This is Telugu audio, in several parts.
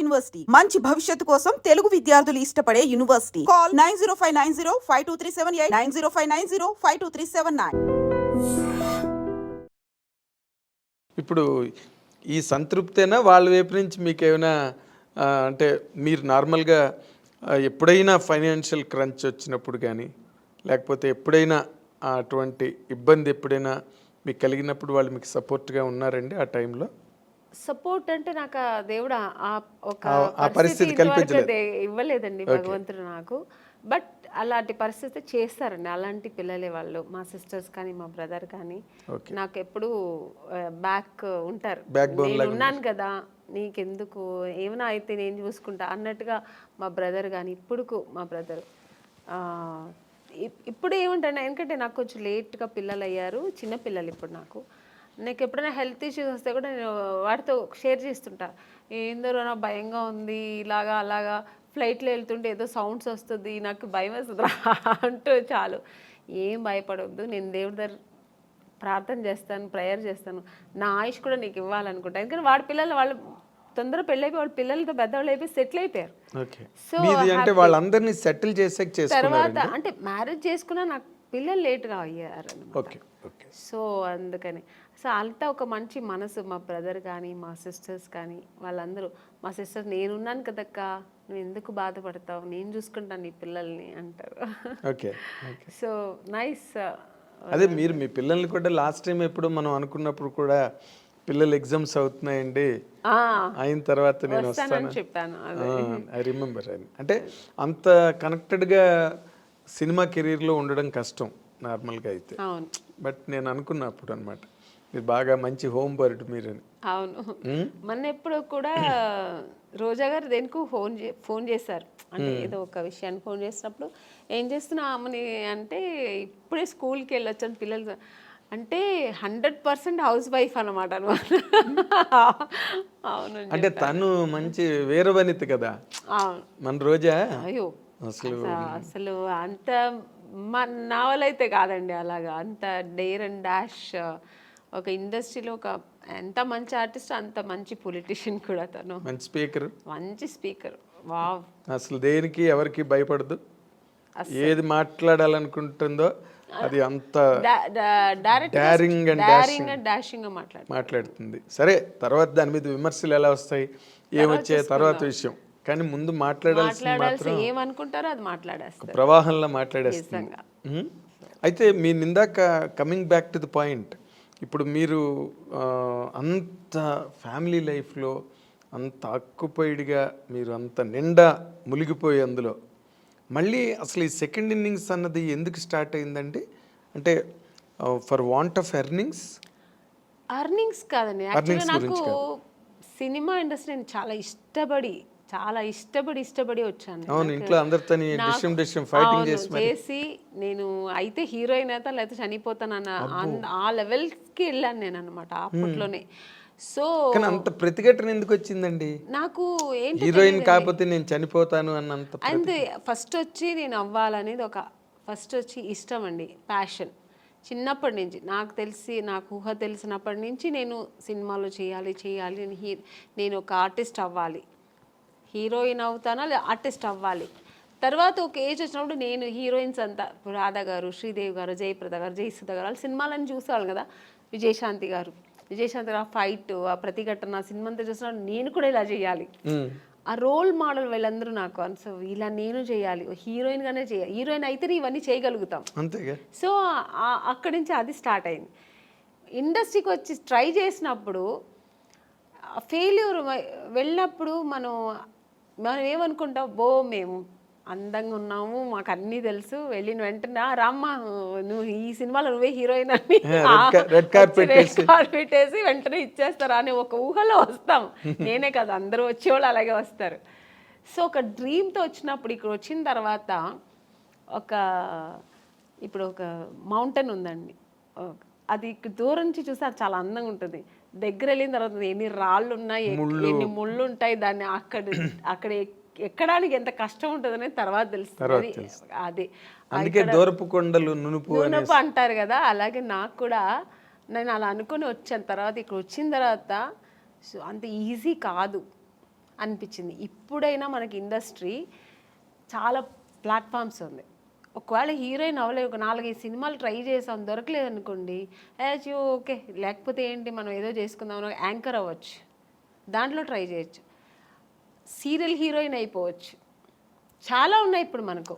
యూనివర్సిటీ మంచి భవిష్యత్తు కోసం తెలుగు విద్యార్థులు ఇష్టపడే యూనివర్సిటీ. కాల్ 9059052378 9059052379. ఇప్పుడు ఈ సంతృప్తేనా వాళ్ళ వైపు నుంచి మీకు ఏమైనా అంటే మీరు నార్మల్గా ఎప్పుడైనా ఫైనాన్షియల్ క్రంచ్ వచ్చినప్పుడు కానీ లేకపోతే ఎప్పుడైనా అటువంటి ఇబ్బంది ఎప్పుడైనా మీకు కలిగినప్పుడు వాళ్ళు మీకు సపోర్ట్గా ఉన్నారండి ఆ టైంలో? సపోర్ట్ అంటే నాకు దేవుడు ఒక పరిస్థితి ఇవ్వలేదండి భగవంతుడు నాకు. బట్ అలాంటి పరిస్థితి చేస్తారండి, అలాంటి పిల్లలే వాళ్ళు. మా సిస్టర్స్ కానీ మా బ్రదర్ కానీ నాకు ఎప్పుడు బ్యాక్ ఉంటారు. నేను ఉన్నాను కదా, నీకెందుకు, ఏమైనా అయితే నేను చూసుకుంటా అన్నట్టుగా మా బ్రదర్ కానీ ఇప్పుడు మా బ్రదర్ ఇప్పుడు ఏముంటాను, ఎందుకంటే నాకు కొంచెం లేట్గా పిల్లలు అయ్యారు, చిన్న పిల్లలు ఇప్పుడు నాకు ఎప్పుడైనా హెల్త్ ఇష్యూస్ వస్తే కూడా నేను వాటితో షేర్ చేస్తుంటా. ఏందరో నాకు భయంగా ఉంది, ఇలాగా అలాగా ఫ్లైట్లో వెళ్తుంటే ఏదో సౌండ్స్ వస్తుంది, నాకు భయం వేస్తుంది అంటూ చాలు. ఏం భయపడవద్దు, నేను దేవుడి దగ్గర ప్రార్థన చేస్తాను, ప్రేయర్ చేస్తాను, నా ఆయుష్ కూడా నీకు ఇవ్వాలనుకుంటా. ఎందుకంటే వాడి పిల్లలు వాళ్ళు తొందరగా పెళ్ళైపోయి వాళ్ళ పిల్లలతో పెద్దవాళ్ళు అయిపోయి సెటిల్ అయిపోయారు. సో అంటే వాళ్ళందరినీ సెటిల్ చేసే తర్వాత అంటే మ్యారేజ్ చేసుకున్నా నాకు పిల్లలు లేట్గా అయ్యారు అన్నమాట. సో అందుకని సో అంతా ఒక మంచి మనసు. మా బ్రదర్ కానీ మా సిస్టర్స్ కానీ వాళ్ళందరూ, మా సిస్టర్స్ నేనున్నాను కదక్క, నువ్వు ఎందుకు బాధపడతావు, నేను చూసుకుంటాను నీ పిల్లల్ని అంటారు. So nice. అదే మీరు మీ పిల్లల్ని కూడా లాస్ట్ టైం ఎప్పుడు మనం అనుకున్నప్పుడు కూడా పిల్లలు ఎగ్జామ్స్ అవుతున్నాయండి అయిన తర్వాత నేను వస్తాను చెప్పాను. I remember. అంటే అంత కనెక్టెడ్గా సినిమా కెరీర్లో ఉండడం కష్టం నార్మల్గా అయితే. బట్ నేను అనుకున్నప్పుడు అనమాట మీరు బాగా మంచి హోమ్ బర్డ్ మీరని. అవును, మొన్న ఎప్పుడు కూడా రోజా గారు దేనికి ఫోన్ చేశారు, అంటే ఏదో ఒక విషయాన్ని ఫోన్ చేసినప్పుడు ఏం చేస్తున్నా అమ్మని అంటే ఇప్పుడే స్కూల్కి వెళ్ళొచ్చాను పిల్లలు అంటే 100% హౌస్ వైఫ్ అనమాట. అవును, అంటే తను మంచి వీరవనిత కదా మన రోజా. అయ్యో అసలు అంత నా వల్ల అయితే కాదండి అలాగా, అంత డేర్ అండ్ డాష్. ఒక ఇండస్ట్రీలో ఒక ఎంత మంచి ఆర్టిస్ట్ అంత మంచి పొలిటీషియన్ కూడా తను. మంచి స్పీకర్. వావ్, అసలు దేనికి ఎవరికి భయపడదు, ఏది మాట్లాడాలనుకుంటుందో అది అంత డారింగ్ అండ్ డాషింగ్ మాట్లాడుతుంది. సరే తర్వాత దాని మీద విమర్శలు ఎలా వస్తాయి ఏమొచ్చే తర్వాత విషయం, కానీ ముందు మాట్లాడాల్సి ఏమనుకుంటారో అది మాట్లాడేస్తారు, ప్రవాహంలో మాట్లాడేస్తుంది. అయితే మీ ఇందాక coming back to the point, ఇప్పుడు మీరు అంత ఫ్యామిలీ లైఫ్లో అంత ఆక్యుపైడ్గా మీరు అంత నిండా మునిగిపోయి అందులో మళ్ళీ అసలు ఈ సెకండ్ ఇన్నింగ్స్ అన్నది ఎందుకు స్టార్ట్ అయిందండి? అంటే ఫర్ వాంట్ ఆఫ్ ఎర్నింగ్స్ కాదండి, యాక్చువల్గా నాకు సినిమా ఇండస్ట్రీ నేను చాలా ఇష్టపడి వచ్చాను. అవును, ఇంట్లో అందరితో చేసి నేను అయితే హీరోయిన్ అయితే లేకపోతే చనిపోతానన్న ఆ లెవెల్కి వెళ్ళాను నేను అనమాట అప్పట్లోనే. సో అంత ప్రతిఘటన ఎందుకు వచ్చిందండి నాకు? ఏంటి హీరోయిన్ కాకపోతే నేను చనిపోతాను అన్నంత? అంతే, ఫస్ట్ వచ్చి నేను అవ్వాలనేది ఒక ఇష్టం అండి, ప్యాషన్. చిన్నప్పటి నుంచి నాకు ఊహ తెలిసినప్పటి నుంచి నేను సినిమాలో చేయాలి నేను ఒక ఆర్టిస్ట్ అవ్వాలి, హీరోయిన్ అవుతానా లేదా ఆర్టిస్ట్ అవ్వాలి. తర్వాత ఒక ఏజ్ వచ్చినప్పుడు నేను హీరోయిన్స్ అంతా రాధా గారు, శ్రీదేవి గారు, జయప్రద గారు, జయసుధ గారు వాళ్ళ సినిమాలను చూసేవాళ్ళు కదా, విజయశాంతి గారు ఫైట్, ఆ ప్రతిఘటన సినిమా అంతా చూసినప్పుడు నేను కూడా ఇలా చేయాలి, ఆ రోల్ మోడల్ వీళ్ళందరూ నాకు సో ఇలా నేను చేయాలి, హీరోయిన్గానే చేయాలి, హీరోయిన్ అయితేనే ఇవన్నీ చేయగలుగుతాం. సో అక్కడి నుంచి అది స్టార్ట్ అయింది. ఇండస్ట్రీకి వచ్చి ట్రై చేసినప్పుడు ఫెయిల్యూర్ వెళ్ళినప్పుడు మనం ఏమనుకుంటాం, మేము అందంగా ఉన్నాము, మాకు అన్నీ తెలుసు, వెళ్ళిన వెంటనే రామ్మా నువ్వు ఈ సినిమాలో నువ్వే హీరోయిన్ అని రెడ్ కార్పెట్ వేసి వెంటనే ఇచ్చేస్తారా అని ఒక ఊహలో వస్తాం. నేనే కదా, అందరూ వచ్చేవాళ్ళు అలాగే వస్తారు. సో ఒక డ్రీమ్తో వచ్చినప్పుడు ఇక్కడ వచ్చిన తర్వాత ఇప్పుడు ఒక మౌంటైన్ ఉందండి, అది దూరం నుంచి చూస్తే అది చాలా అందంగా ఉంటుంది, దగ్గర వెళ్ళిన తర్వాత ఎన్ని రాళ్ళు ఉన్నాయి, ఎన్ని ముళ్ళు ఉంటాయి, దాన్ని అక్కడ ఎక్కడానికి ఎంత కష్టం ఉంటుంది అనేది తర్వాత తెలుస్తుంది. అది దూరపు కొండలు నునుపు అంటారు కదా, అలాగే నాకు కూడా నేను అలా అనుకుని వచ్చాను. తర్వాత ఇక్కడ వచ్చిన తర్వాత అంత ఈజీ కాదు, అనిపించింది. ఇప్పుడైనా మనకి ఇండస్ట్రీ చాలా ప్లాట్ఫామ్స్ ఉంది. ఒకవేళ హీరోయిన్ అవ్వలేదు, ఒక 4-5 సినిమాలు ట్రై చేసాం, దొరకలేదు అనుకోండి, ఓకే లేకపోతే ఏంటి మనం ఏదో చేసుకుందాం, యాంకర్ అవ్వచ్చు, దాంట్లో ట్రై చేయొచ్చు, సీరియల్ హీరోయిన్ అయిపోవచ్చు, చాలా ఉన్నాయి ఇప్పుడు మనకు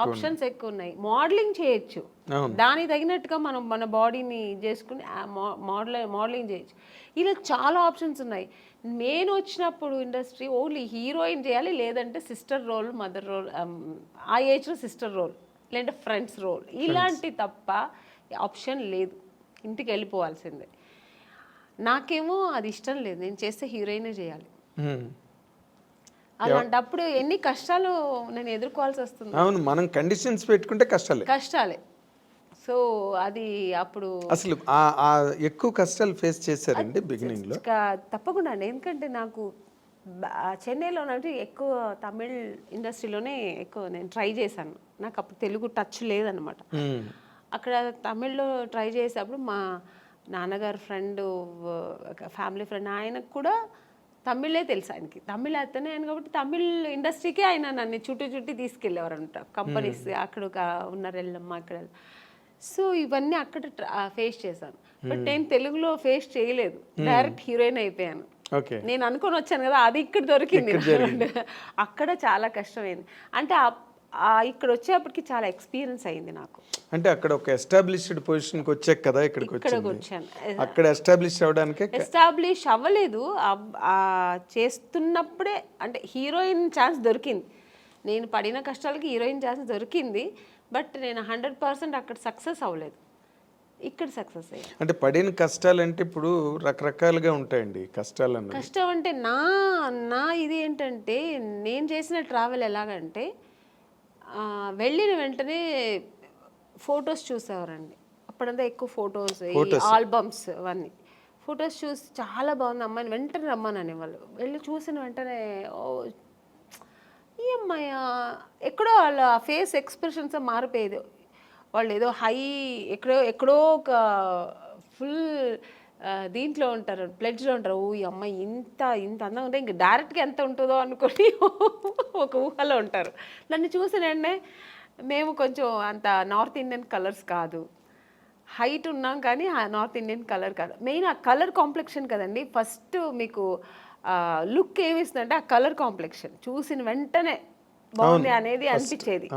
ఆప్షన్స్ ఎక్కువ ఉన్నాయి. మోడలింగ్ చేయొచ్చు, దానికి తగినట్టుగా మనం మన బాడీని చేసుకుని మోడలింగ్ చేయొచ్చు. ఇలా చాలా ఆప్షన్స్ ఉన్నాయి. నేను వచ్చినప్పుడు ఇండస్ట్రీ ఓన్లీ హీరోయిన్ చేయాలి, లేదంటే సిస్టర్ రోల్, మదర్ రోల్, ఆ ఏజ్లో సిస్టర్ రోల్, లేదంటే ఫ్రెండ్స్ రోల్, ఇలాంటి తప్ప ఆప్షన్ లేదు. ఇంటికి వెళ్ళిపోవాల్సిందే. నాకేమో అది ఇష్టం లేదు, నేను చేస్తే హీరోయినే చేయాలి. అలాంటప్పుడు ఎన్ని కష్టాలు నేను ఎదుర్కోవాల్సి వస్తుంది. అవును, మనం కండిషన్స్ పెట్టుకుంటే కష్టాలే. సో అది అప్పుడు అసలు ఎక్కువ కష్టాలు ఫేస్ చేశారండి బిగినింగ్ లో? తప్పకుండా అండి. ఎందుకంటే నాకు చెన్నైలో అంటే ఎక్కువ తమిళ్ ఇండస్ట్రీలోనే ఎక్కువ నేను ట్రై చేశాను. నాకు అప్పుడు తెలుగు టచ్ లేదనమాట. అక్కడ తమిళ్లో ట్రై చేసేటప్పుడు మా నాన్నగారు ఫ్రెండ్, ఫ్యామిలీ ఫ్రెండ్, ఆయనకు కూడా తమిళే తెలుసు. ఆయనకి తమిళ్ అతనే ఆయన కాబట్టి తమిళ్ ఇండస్ట్రీకే ఆయన నన్ను చుట్టి తీసుకెళ్ళేవారు అనమాట. కంపెనీస్ అక్కడ ఉన్నారు, వెళ్ళమ్మా అక్కడ. సో ఇవన్నీ అక్కడ ఫేస్ చేశాను. బట్ నేను తెలుగులో ఫేస్ చేయలేదు, డైరెక్ట్ హీరోయిన్ అయిపోయాను. నేను అనుకొని వచ్చాను కదా, అది ఇక్కడ దొరికింది. అక్కడ చాలా కష్టమైంది. అంటే ఇక్కడ వచ్చేప్పటికి చాలా ఎక్స్పీరియన్స్ అయింది నాకు. అంటే అక్కడ ఒక ఎస్టాబ్లిష్డ్ పొజిషన్కి వచ్చాక కదా ఇక్కడికి వచ్చాను. అక్కడ ఎస్టాబ్లిష్ అవ్వడానికి ఎస్టాబ్లిష్ అవ్వలేదు, చేస్తున్నప్పుడే అంటే హీరోయిన్ ఛాన్స్ దొరికింది. నేను పడిన కష్టాలకి హీరోయిన్ ఛాన్స్ దొరికింది. బట్ నేను 100% అక్కడ సక్సెస్ అవ్వలేదు, ఇక్కడ సక్సెస్ అయ్యాను. అంటే పడిన కష్టాలు అంటే ఇప్పుడు రకరకాలుగా ఉంటాయండి కష్టాలు. కష్టం అంటే నా ఇది ఏంటంటే, నేను చేసిన ట్రావెల్ ఎలాగంటే, వెళ్ళిన వెంటనే ఫొటోస్ చూసేవారండి. అప్పుడంతా ఎక్కువ ఫొటోస్, ఆల్బమ్స్, అవన్నీ ఫొటోస్ చూసి చాలా బాగుంది అమ్మాయిని వెంటనే రమ్మనని వాళ్ళు. వెళ్ళి చూసిన వెంటనే ఈ అమ్మాయి ఎక్కడో వాళ్ళ ఫేస్ ఎక్స్ప్రెషన్స్ మారిపోయేది. వాళ్ళు ఏదో హై ఎక్కడో ఒక ఫుల్ దీంట్లో ఉంటారు, ప్లెడ్జ్లో ఉంటారు. ఈ అమ్మాయి ఇంత అందంగా ఉంటే ఇంక డైరెక్ట్గా ఎంత ఉంటుందో అనుకొని ఒక ఊహలో ఉంటారు. నన్ను చూసిన వెంటనే మేము కొంచెం అంత నార్త్ ఇండియన్ కలర్స్ కాదు, హైట్ ఉన్నాం కానీ నార్త్ ఇండియన్ కలర్ కాదు. మెయిన్ ఆ కలర్ కాంప్లెక్షన్ కదండి ఫస్ట్ మీకు లుక్ ఏమిస్తుందంటే ఆ కలర్ కాంప్లెక్షన్ చూసిన వెంటనే బాగుంది అనేది అనిపించేది.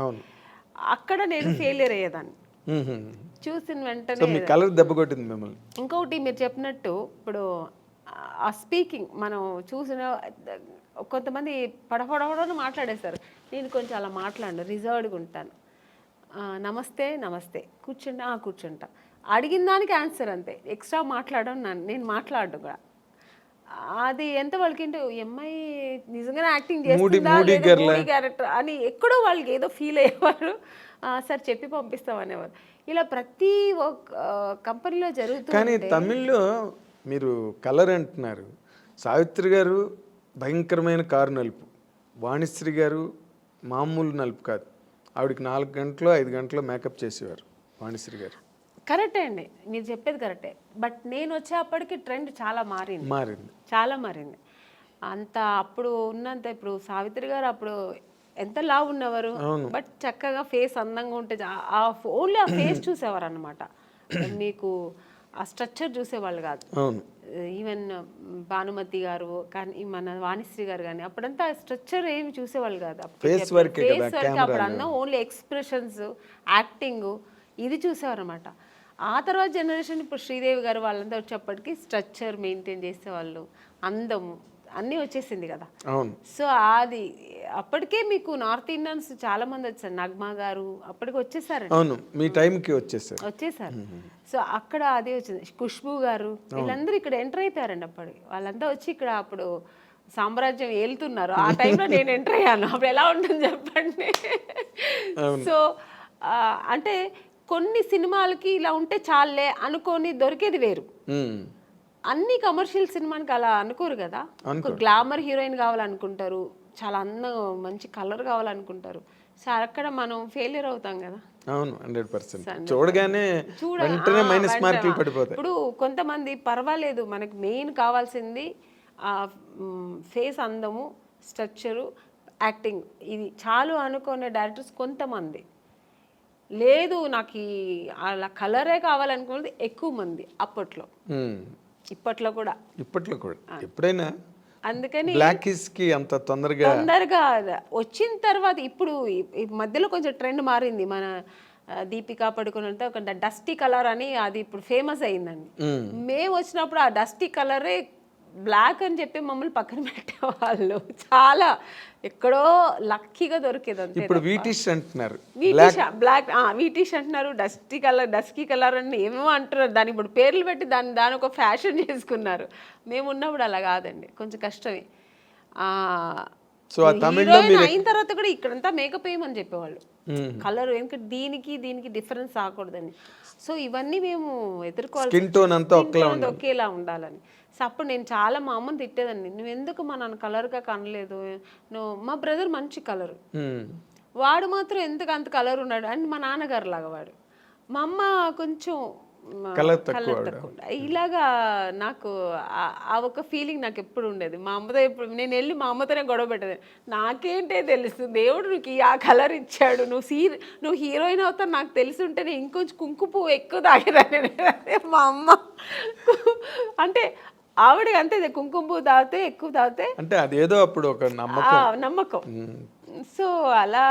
అక్కడ నేను ఫెయిలియర్ అయ్యేదాన్ని చూసిన వెంటనే. కలర్ దెబ్బ కొట్టింది మిమ్మల్ని. ఇంకొకటి మీరు చెప్పినట్టు ఇప్పుడు ఆ స్పీకింగ్ మనం చూసిన కొంతమంది పడపడని మాట్లాడేస్తారు. నేను కొంచెం అలా మాట్లాడను, రిజర్వ్డ్గా ఉంటాను. నమస్తే కూర్చుంటా, అడిగిన దానికి ఆన్సర్ అంతే, ఎక్స్ట్రా మాట్లాడడం నేను మాట్లాడను కూడా. అది ఎంత వాళ్ళకి అమ్మాయి నిజంగానే యాక్టింగ్ చేస్తుందా క్యారెక్టర్ అని ఎక్కడో వాళ్ళకి ఏదో ఫీల్ అయ్యేవారు. సార్ చెప్పి పంపిస్తాం అనేవారు. ఇలా ప్రతి ఒక్క కంపెనీలో జరుగుతుంది. కానీ తమిళ్లో మీరు కలర్ అంటున్నారు, సావిత్రి గారు భయంకరమైన కారు నలుపు, వాణిశ్రీ గారు మామూలు నలుపు కాదు, ఆవిడకి 4 గంటలు 5 గంటలు మేకప్ చేసేవారు వాణిశ్రీ గారు. కరెక్టే అండి, మీరు చెప్పేది కరెక్టే. బట్ నేను వచ్చేప్పటికి ట్రెండ్ చాలా మారింది. అంత అప్పుడు ఉన్నంత ఇప్పుడు సావిత్రి గారు అప్పుడు ఎంత లావు ఉన్నవారు, బట్ చక్కగా ఫేస్ అందంగా ఉంటే ఓన్లీ ఆ ఫేస్ చూసేవారు అనమాట. మీకు ఆ స్ట్రక్చర్ చూసేవాళ్ళు కాదు. ఈవెన్ భానుమతి గారు కానీ మన వాణిశ్రీ గారు కానీ అప్పుడంతా స్ట్రక్చర్ ఏమి చూసేవాళ్ళు కాదు. అప్పుడు అన్న ఓన్లీ ఎక్స్ప్రెషన్స్, యాక్టింగ్ ఇది చూసేవారు అనమాట. ఆ తర్వాత జనరేషన్ ఇప్పుడు శ్రీదేవి గారు వాళ్ళంతా వచ్చేప్పటికి స్ట్రక్చర్ మెయింటైన్ చేసేవాళ్ళు, అందము అన్నీ వచ్చేసింది కదా. సో అది అప్పటికే మీకు నార్త్ ఇండియన్స్ చాలా మంది వచ్చారు. నగ్మా గారు అప్పటికి వచ్చేసారు, మీ టైంకి వచ్చేసారు. సో అక్కడ అదే వచ్చింది. ఖుష్బూ గారు వీళ్ళందరూ ఇక్కడ ఎంటర్ అయిపోయారండి. అప్పటికి వాళ్ళంతా వచ్చి ఇక్కడ అప్పుడు సామ్రాజ్యం ఏలుతున్నారు. ఆ టైంలో నేను ఎంటర్ అయ్యాను. అప్పుడు ఎలా ఉంటుంది చెప్పండి. సో అంటే కొన్ని సినిమాలకి ఇలా ఉంటే చాలే అనుకొని దొరికేది వేరు. అన్ని కమర్షియల్ సినిమానికి అలా అనుకోరు కదా. ఒక గ్లామర్ హీరోయిన్ కావాలనుకుంటారు, చాలా అందం మంచి కలర్ కావాలనుకుంటారు. సో అక్కడ మనం ఫెయిలియర్ అవుతాం కదా. అవును, 100%. చూడగానే వెంటనే మైనస్ మార్కులు పడిపోతాయి. ఇప్పుడు కొంతమంది పర్వాలేదు, మనకి మెయిన్ కావాల్సింది ఆ ఫేస్ అందము, స్ట్రక్చరు, యాక్టింగ్ ఇది చాలు అనుకునే డైరెక్టర్స్ కొంతమంది. లేదు నాకు అలా కలరే కావాలనుకున్నది ఎక్కువ మంది అప్పట్లో, ఇప్పట్లో కూడా. ఎప్పుడైనా అందుకని బ్లాకిష్కి అంత తొందరగా వచ్చిన తర్వాత ఇప్పుడు ఈ మధ్యలో కొంచెం ట్రెండ్ మారింది. మన దీపికా పడుకుని అంటే ఒక డస్టీ కలర్ అని అది ఇప్పుడు ఫేమస్ అయిందండి. మేము వచ్చినప్పుడు ఆ డస్టీ కలరే బ్లాక్ అని చెప్పి మమ్మల్ని పక్కన పెట్టేవాళ్ళు. చాలా ఎక్కడో లక్కీగా దొరికేది అంతే. ఇప్పుడు వీటిష్ అంటున్నారు, బ్లాక్ వీటిష్ అంటున్నారు, డస్కీ కలర్ అని ఏమేమో అంటున్నారు. దాని ఇప్పుడు పేర్లు పెట్టి దాని ఒక ఫ్యాషన్ చేసుకున్నారు. మేము ఉన్నప్పుడు అలా కాదండి, కొంచెం కష్టమే. హీరోయిన్ అయిన తర్వాత కూడా ఇక్కడంతా మేకప్ వేయమని చెప్పేవాళ్ళు, కలర్ ఎందుకంటే దీనికి డిఫరెన్స్ రాకూడదని. సో ఇవన్నీ మేము ఎదుర్కోవాలి, స్కిన్ టోన్ అంతా ఒకేలా ఉండాలని. సో అప్పుడు నేను చాలా మా అమ్మని తిట్టేదాన్ని, నువ్వు ఎందుకు మా నన్ను కలర్గా కనలేదు, మా బ్రదర్ మంచి కలరు, వాడు మాత్రం ఎందుకు అంత కలర్ ఉన్నాడు అని మా నాన్నగారు లాగా వాడు, మా అమ్మ కొంచెం కలర్ తక్కువ. ఇలాగా నాకు ఆ ఒక ఫీలింగ్ నాకు ఎప్పుడు ఉండేది. మా అమ్మతో ఎప్పుడు నేను వెళ్ళి మా అమ్మతోనే గొడవ పెట్టేది, నాకేంటే తెలుసు దేవుడు నీకు ఆ కలర్ ఇచ్చాడు, నువ్వు హీరోయిన్ అవుతావు నాకు తెలిసి ఉంటే నేను ఇంకొంచెం కుంకుమ పువ్వు ఎక్కువ తాగేదాన్ని. మా అమ్మ అంటే ఆవిడకి అంతే, కుంకుమ పువ్వు తాగితే ఎక్కువ తాగితే అంటే అదేదో అప్పుడు ఒక నమ్మకం. సో అలా